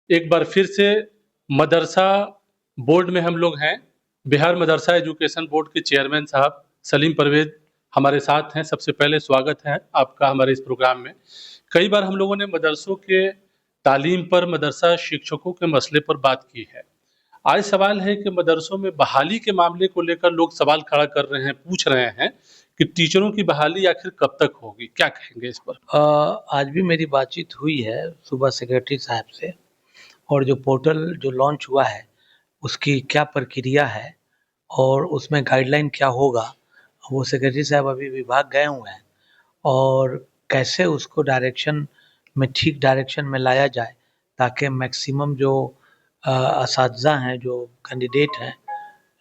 एक बार फिर से मदरसा बोर्ड में हम लोग हैं। बिहार मदरसा एजुकेशन बोर्ड के चेयरमैन साहब सलीम परवेज़ हमारे साथ हैं। सबसे पहले स्वागत है आपका हमारे इस प्रोग्राम में। कई बार हम लोगों ने मदरसों के तालीम पर, मदरसा शिक्षकों के मसले पर बात की है। आज सवाल है कि मदरसों में बहाली के मामले को लेकर लोग सवाल खड़ा कर रहे हैं, पूछ रहे हैं कि टीचरों की बहाली आखिर कब तक होगी? क्या कहेंगे इस पर? आज भी मेरी बातचीत हुई है सुबह सेक्रेटरी साहब से, और जो पोर्टल जो लॉन्च हुआ है उसकी क्या प्रक्रिया है और उसमें गाइडलाइन क्या होगा, वो सेक्रेटरी साहब अभी विभाग गए हुए हैं। और कैसे उसको ठीक डायरेक्शन में लाया जाए ताकि मैक्सिमम जो असातिज़ा हैं, जो कैंडिडेट हैं,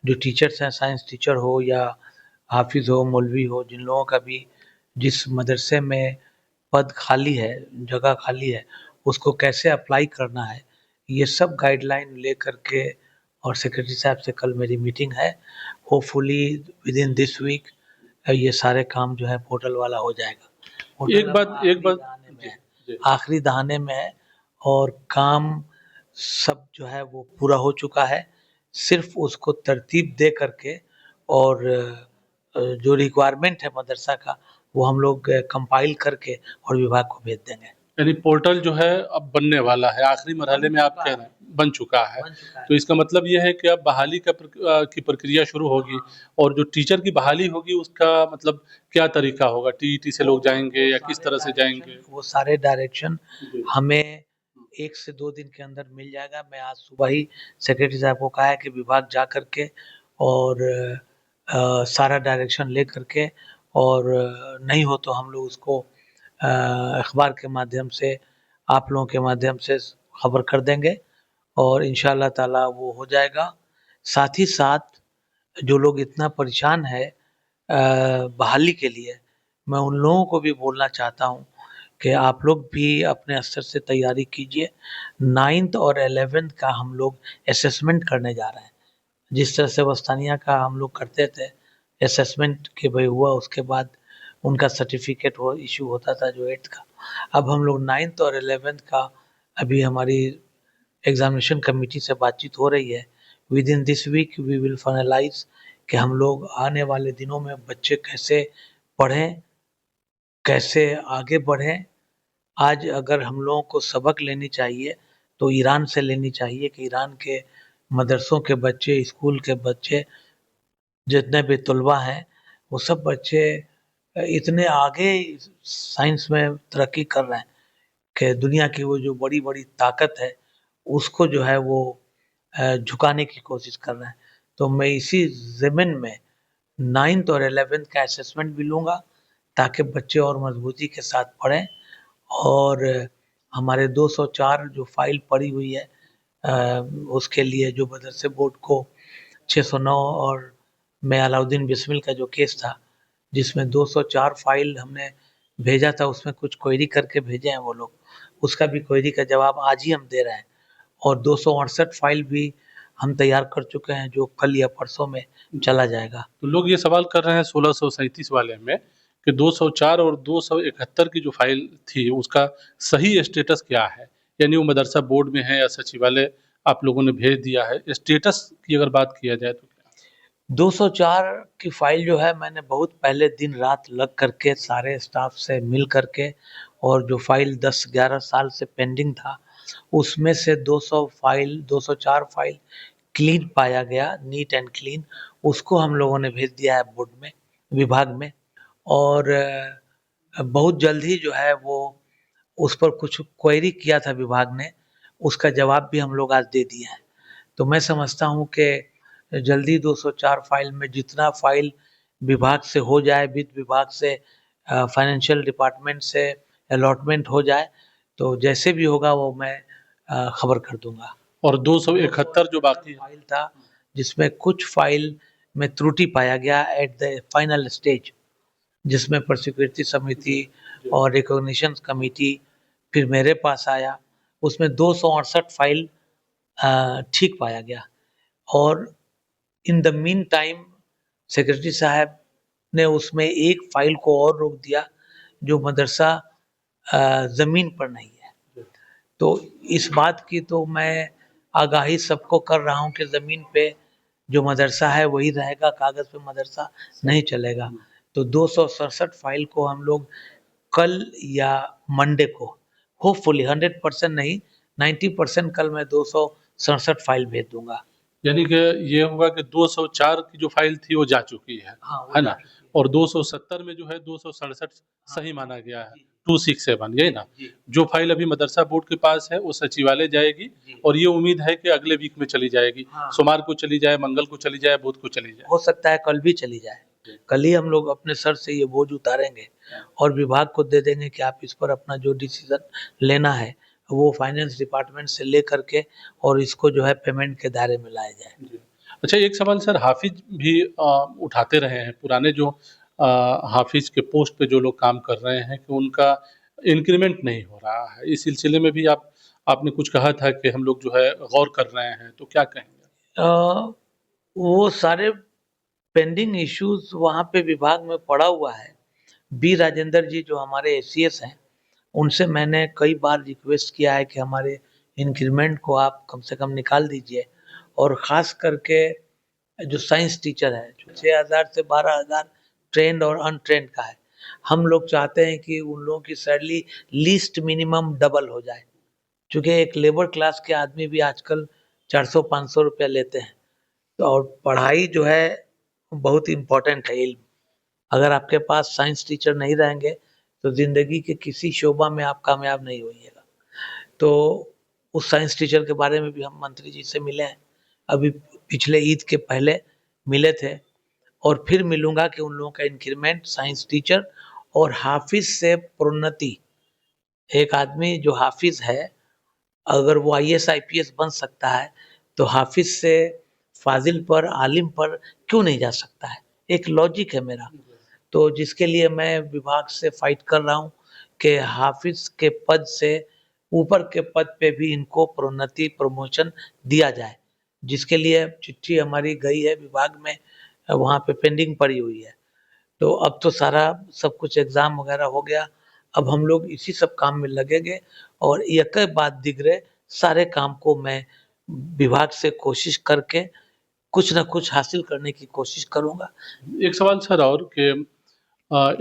जो टीचर्स हैं, साइंस टीचर हो या हाफिज़ हो, मौलवी हो, जिन लोगों का भी जिस मदरसे में पद खाली है, जगह खाली है, उसको कैसे अप्लाई करना है, ये सब गाइडलाइन लेकर के। और सेक्रेटरी साहब से कल मेरी मीटिंग है। Hopefully within this week ये सारे काम जो है पोर्टल वाला हो जाएगा। पोर्टल एक बात में है, जी। आखिरी दहाने में है, और काम सब जो है वो पूरा हो चुका है। सिर्फ उसको तरतीब दे करके और जो रिक्वायरमेंट है मदरसा का, वो हम लोग कंपाइल करके और विभाग को भेज देंगे। यानी पोर्टल जो है अब बनने वाला है, आखिरी मरहले में आप कह रहे हैं, बन चुका है। तो इसका मतलब ये है कि अब बहाली की प्रक्रिया शुरू होगी और जो टीचर की बहाली होगी उसका मतलब क्या तरीका होगा? टीईटी से लोग जाएँगे या किस तरह से जाएँगे? वो सारे डायरेक्शन जी। हमें 1 से 2 दिन के अंदर मिल जाएगा। मैं आज सुबह ही सेक्रेटरी साहब को कहा है कि विभाग जा कर के और सारा डायरेक्शन ले कर के, और नहीं हो तो हम लोग उसको अखबार के माध्यम से, आप लोगों के माध्यम से खबर कर देंगे और इंशाअल्लाह ताला वो हो जाएगा। साथ ही साथ जो लोग इतना परेशान है बहाली के लिए, मैं उन लोगों को भी बोलना चाहता हूँ कि आप लोग भी अपने स्तर से तैयारी कीजिए। 9th और 11th का हम लोग असेसमेंट करने जा रहे हैं। जिस तरह से वस्तानिया का हम लोग करते थे असेसमेंट कि भाई हुआ, उसके बाद उनका सर्टिफिकेट वो इशू होता था जो 8th का, अब हम लोग 9th और 11th का अभी हमारी एग्जामिनेशन कमेटी से बातचीत हो रही है। Within this week we will finalise कि हम लोग आने वाले दिनों में बच्चे कैसे पढ़ें, कैसे आगे बढ़ें। आज अगर हम लोगों को सबक लेनी चाहिए तो ईरान से लेनी चाहिए कि ईरान के मदरसों के बच्चे, स्कूल के बच्चे, जितने भी तलबा हैं, वो सब बच्चे इतने आगे साइंस में तरक्की कर रहे हैं कि दुनिया की वो जो बड़ी-बड़ी ताकत है, उसको जो है वो झुकाने की कोशिश कर रहे हैं। तो मैं इसी ज़मीन में 9th और 11th का असेसमेंट भी लूँगा ताकि बच्चे और मजबूती के साथ पढ़ें। और हमारे 204 जो फाइल पड़ी हुई है उसके लिए जो मदरसे बोर्ड को 609 और मैं अलाउद्दीन बिस्मिल का जो केस था, जिसमें 204 फाइल हमने भेजा था, उसमें कुछ क्वेरी करके भेजे हैं वो लोग, उसका भी क्वेरी का जवाब आज ही हम दे रहे हैं। और 268 फाइल भी हम तैयार कर चुके हैं जो कल या परसों में चला जाएगा। तो लोग ये सवाल कर रहे हैं 1637 वाले में कि 204 और 271 की जो फाइल थी उसका सही स्टेटस क्या है? यानी वो मदरसा बोर्ड में है या सचिवालय आप लोगों ने भेज दिया है? स्टेटस की अगर बात किया जाए तो क्या? 204 की फाइल जो है मैंने बहुत पहले दिन रात लग करके सारे स्टाफ से मिल करके, और जो फाइल 10-11 साल से पेंडिंग था उसमें से 204 फाइल क्लीन पाया गया, नीट एंड क्लीन। उसको हम लोगों ने भेज दिया है बोर्ड में, विभाग में। और बहुत जल्द ही जो है वो उस पर कुछ क्वेरी किया था विभाग ने, उसका जवाब भी हम लोग आज दे दिए हैं। तो मैं समझता हूँ कि जल्दी 204 फाइल में जितना फाइल विभाग से हो जाए, वित्त विभाग से, फाइनेंशियल डिपार्टमेंट से अलॉटमेंट हो जाए, तो जैसे भी होगा वो मैं खबर कर दूंगा। और 271 जो बाकी है? फाइल था जिसमें कुछ फाइल में त्रुटि पाया गया एट द फाइनल स्टेज, जिसमें प्रोसिक्यूटरी समिति और रिकॉग्निशन कमेटी फिर मेरे पास आया, उसमें 268 फाइल ठीक पाया गया। और in the mean time secretary साहब ने उसमें एक फाइल को और रोक दिया जो मदरसा ज़मीन पर नहीं है। तो इस बात की तो मैं आगाही सबको कर रहा हूँ कि ज़मीन पे जो मदरसा है वही रहेगा, कागज़ पे मदरसा नहीं चलेगा। तो 267 फाइल को हम लोग कल या मंडे को होपफुली 100% नहीं 90% कल मैं 267 फाइल भेज दूंगा। यानी कि ये होगा कि 204 की जो फ़ाइल थी वो जा चुकी हाँ, वो है जा ना? चुकी है। और 270 में जो है 267 सही माना गया है, जी, 267 यही ना? जी, जो फ़ाइल अभी मदरसा बोर्ड के पास है वो सचिवालय जाएगी जी। और ये उम्मीद है कि अगले वीक में चली जाएगी। हाँ। सोमवार को चली जाए, मंगल को चली जाए, बुध को चली जाए। हो सकता है कल भी चली जाए। कल ही हम लोग अपने सर से ये बोझ उतारेंगे और विभाग को दे देंगे कि आप इस पर अपना जो डिसीजन लेना है वो फाइनेंस डिपार्टमेंट से ले करके और इसको जो है पेमेंट के दायरे में लाया जाए। जी। अच्छा एक सवाल सर हाफ़िज़ भी उठाते रहे हैं, पुराने जो हाफ़िज़ के पोस्ट पे जो लोग काम कर रहे हैं कि उनका इंक्रीमेंट नहीं हो रहा है। इस सिलसिले में भी आपने कुछ कहा था कि हम लोग जो है गौर कर रहे हैं, तो क्या कहेंगे? अ, वो सारे पेंडिंग इश्यूज वहाँ पे विभाग में पड़ा हुआ है। बी राजेंद्र जी जो हमारे एसीएस हैं, उनसे मैंने कई बार रिक्वेस्ट किया है कि हमारे इंक्रीमेंट को आप कम से कम निकाल दीजिए और ख़ास करके जो साइंस टीचर है, जो 6,000 से 12,000 ट्रेंड और अनट्रेंड का है। हम लोग चाहते हैं कि उन लोगों की सैलरी लीस्ट मिनिमम डबल हो जाए। चूँकि एक लेबर क्लास के आदमी भी आजकल 400-500 रुपया लेते हैं। तो और पढ़ाई जो है बहुत इम्पोर्टेंट है इल्म। अगर आपके पास साइंस टीचर नहीं रहेंगे तो ज़िंदगी के किसी शोबा में आप कामयाब नहीं होइएगा। तो उस साइंस टीचर के बारे में भी हम मंत्री जी से मिले हैं। अभी पिछले ईद के पहले मिले थे और फिर मिलूँगा कि उन लोगों का इंक्रीमेंट साइंस टीचर और हाफ़िज़ से प्रोन्नति। एक आदमी जो हाफ़िज़ है अगर वो आईएएस आईपीएस बन सकता है, तो हाफ़िज़ से फ़ाज़िल पर, आलिम पर क्यों नहीं जा सकता है? एक लॉजिक है मेरा। तो जिसके लिए मैं विभाग से फ़ाइट कर रहा हूँ कि हाफ़िज़ के पद से ऊपर के पद पे भी इनको प्रोन्नति, प्रमोशन दिया जाए। जिसके लिए चिट्ठी हमारी गई है विभाग में वहाँ पे पेंडिंग पड़ी हुई है। तो अब तो सारा सब कुछ एग्ज़ाम वग़ैरह हो गया। अब हम लोग इसी सब काम में लगेंगे और एके बाद दिगरे सारे काम को मैं विभाग से कोशिश करके कुछ न कुछ हासिल करने की कोशिश करूँगा। एक सवाल सर और कि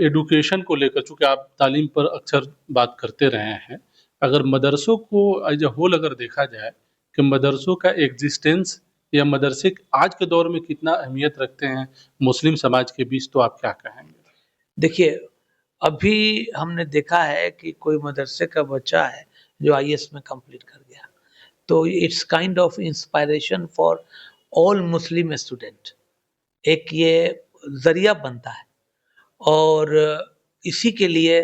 एजुकेशन को लेकर चूँकि आप तालीम पर अक्सर बात करते रहे हैं, अगर मदरसों को एज़ अ होल अगर देखा जाए कि मदरसों का एग्ज़िस्टेंस या मदरसे आज के दौर में कितना अहमियत रखते हैं मुस्लिम समाज के बीच, तो आप क्या कहेंगे? देखिए, अभी हमने देखा है कि कोई मदरसे का बच्चा है जो आईएएस में कंप्लीट कर गया। तो it's kind of inspiration for all Muslim student. एक ये ज़रिया बनता है और इसी के लिए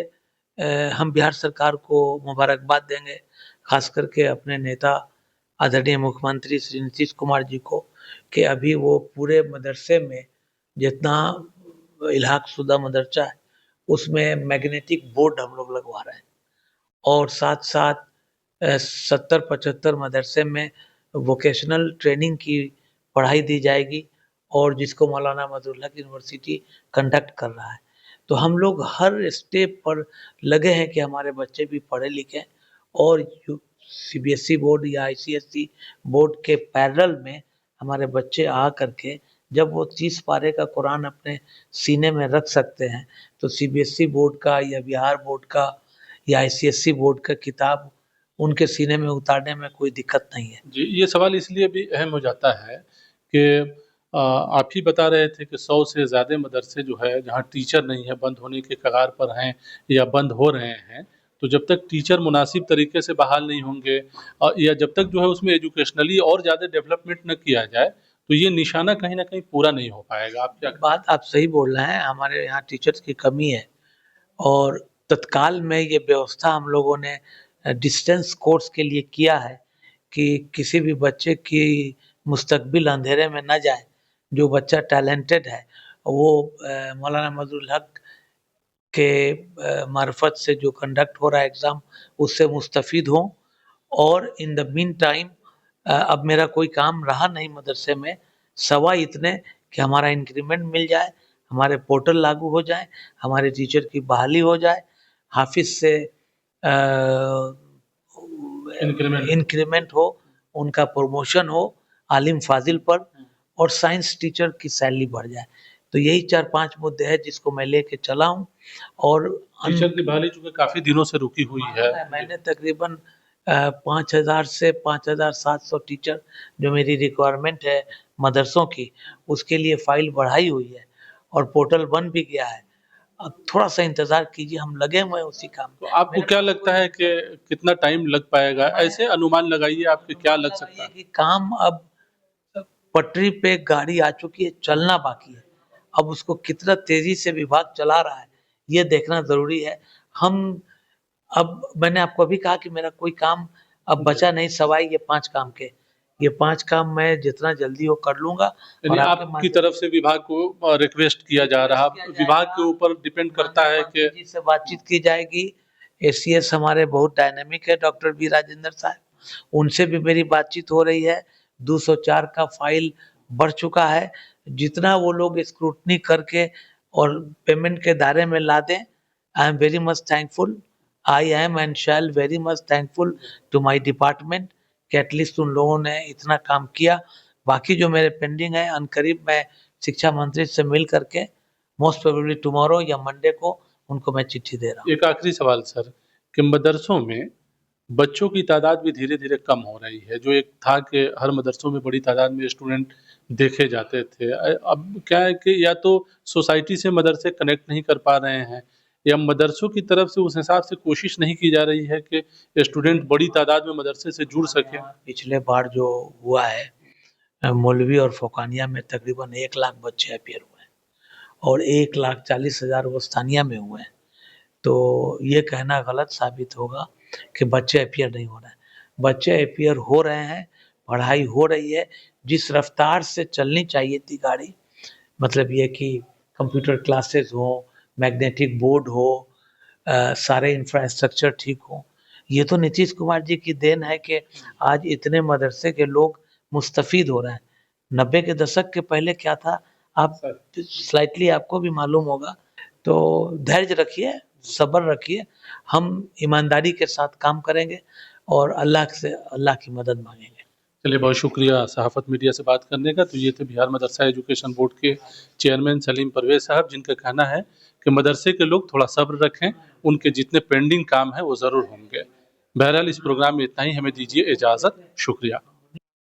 हम बिहार सरकार को मुबारकबाद देंगे, ख़ास करके अपने नेता आदरणीय मुख्यमंत्री श्री नीतीश कुमार जी को कि अभी वो पूरे मदरसे में जितना इल्हाक़शुदा मदरसा है, उसमें मैग्नेटिक बोर्ड हम लोग लगवा रहे हैं और साथ-साथ 70-75 मदरसे में वोकेशनल ट्रेनिंग की पढ़ाई दी जाएगी और जिसको मौलाना मजरुल हक यूनिवर्सिटी कंडक्ट कर रहा है। तो हम लोग हर स्टेप पर लगे हैं कि हमारे बच्चे भी पढ़े लिखें और सीबीएसई बोर्ड या आईसीएसई बोर्ड के पैरेलल में हमारे बच्चे आ करके जब वो 30 पारे का कुरान अपने सीने में रख सकते हैं, तो सीबीएसई बोर्ड का या बिहार बोर्ड का या आईसीएसई बोर्ड का किताब उनके सीने में उतारने में कोई दिक्कत नहीं है। जी, ये सवाल इसलिए भी अहम हो जाता है कि आप ही बता रहे थे कि 100 से ज़्यादा मदरसे जो है जहाँ टीचर नहीं है, बंद होने के कगार पर हैं या बंद हो रहे हैं। तो जब तक टीचर मुनासिब तरीके से बहाल नहीं होंगे या जब तक जो है उसमें एजुकेशनली और ज़्यादा डेवलपमेंट न किया जाए, तो ये निशाना कहीं न कहीं पूरा नहीं हो पाएगा। आप क्या बात आप सही बोल रहे हैं, हमारे यहाँ टीचर्स की कमी है और तत्काल में ये व्यवस्था हम लोगों ने डिस्टेंस कोर्स के लिए किया है कि किसी भी बच्चे की मुस्तकबिल अंधेरे में ना जाए। जो बच्चा टैलेंटेड है वो मौलाना मजरुल हक के मार्फत से जो कंडक्ट हो रहा है एग्ज़ाम उससे मुस्तफ़ीद हों और इन द मीन टाइम अब मेरा कोई काम रहा नहीं मदरसे में, सवाए इतने कि हमारा इंक्रीमेंट मिल जाए, हमारे पोर्टल लागू हो जाए, हमारे टीचर की बहाली हो जाए, हाफ़िज़ से इंक्रीमेंट हो, उनका प्रमोशन हो आलिम फाजिल पर, और साइंस टीचर की सैलरी बढ़ जाए। तो यही 4-5 मुद्दे हैं जिसको मैं लेके चला हूँ। और टीचर की बहाली चूंकि काफी दिनों से रुकी हुई है। मैंने तकरीबन 5,000 से 5,700 टीचर जो मेरी रिक्वायरमेंट है मदरसों की, उसके लिए फाइल बढ़ाई हुई है और पोर्टल बन भी गया है। अब थोड़ा सा इंतजार कीजिए, हम लगे हुए हैं उसी काम तो आपको क्या लगता है कि कितना टाइम लग पाएगा? ऐसे अनुमान लगाइए आपके क्या लग सकता है? कि काम अब पटरी पे गाड़ी आ चुकी है, चलना बाकी है। अब उसको कितना तेजी से विभाग चला रहा है, ये देखना जरूरी है। हम अब मैंने आपको अभी कहा कि मेरा कोई काम अब बचा नहीं सवाई ये 5 काम के। ये 5 काम मैं जितना जल्दी हो कर लूँगा। यानी और आपके आपकी तरफ से विभाग को रिक्वेस्ट किया जा रहा है। विभाग के ऊपर डिपेंड करता है कि जी से बातचीत की जाएगी। एसीएस हमारे बहुत डायनामिक है डॉक्टर बी राजेंद्र साहब, उनसे भी मेरी बातचीत हो रही है। 204 का फाइल बढ़ चुका है। जितना वो लोग स्क्रूटनी करके और पेमेंट के दायरे में ला दें, I am very much thankful. I am and shall very much thankful to my department कि एटलीस्ट उन लोगों ने इतना काम किया। बाकी जो मेरे पेंडिंग है अनकरीब मैं शिक्षा मंत्री से मिल करके मोस्ट प्रोबेबली टुमारो या मंडे को उनको मैं चिट्ठी दे रहा हूँ। एक आखिरी सवाल सर कि मदरसों में बच्चों की तादाद भी धीरे-धीरे कम हो रही है। जो एक था कि हर मदरसों में बड़ी तादाद में स्टूडेंट देखे जाते थे। अब क्या है कि या तो सोसाइटी से मदरसे कनेक्ट नहीं कर पा रहे हैं या मदरसों की तरफ से उस हिसाब से कोशिश नहीं की जा रही है कि स्टूडेंट बड़ी तादाद में मदरसे से जुड़ सकें। पिछले बार जो हुआ है मौलवी और फोकानिया में तकरीबन 1 लाख बच्चे अपीयर हुए हैं और 1,40,000 वो स्थानीय में हुए हैं। तो ये कहना गलत साबित होगा कि बच्चे अपीयर नहीं हो रहे हैं। बच्चे अपीयर हो रहे हैं, पढ़ाई हो रही है। जिस रफ्तार से चलनी चाहिए थी गाड़ी, मतलब ये कि कंप्यूटर क्लासेस हो, मैग्नेटिक बोर्ड हो, सारे इंफ्रास्ट्रक्चर ठीक हो। ये तो नीतीश कुमार जी की देन है कि आज इतने मदरसे के लोग मुस्तफ़ीद हो रहे हैं। 90 के दशक के पहले क्या था, आप स्लाइटली आपको भी मालूम होगा। तो धैर्य रखिए, सब्र रखिए, हम ईमानदारी के साथ काम करेंगे और अल्लाह से अल्लाह की मदद मांगेंगे। चलिए बहुत शुक्रिया सहाफ़त मीडिया से बात करने का। तो ये थे बिहार मदरसा एजुकेशन बोर्ड के चेयरमैन सलीम परवेज़ साहब, जिनका कहना है कि मदरसे के लोग थोड़ा सब्र रखें, उनके जितने पेंडिंग काम हैं वो ज़रूर होंगे। बहरहाल इस प्रोग्राम में इतना ही, हमें दीजिए इजाज़त। शुक्रिया।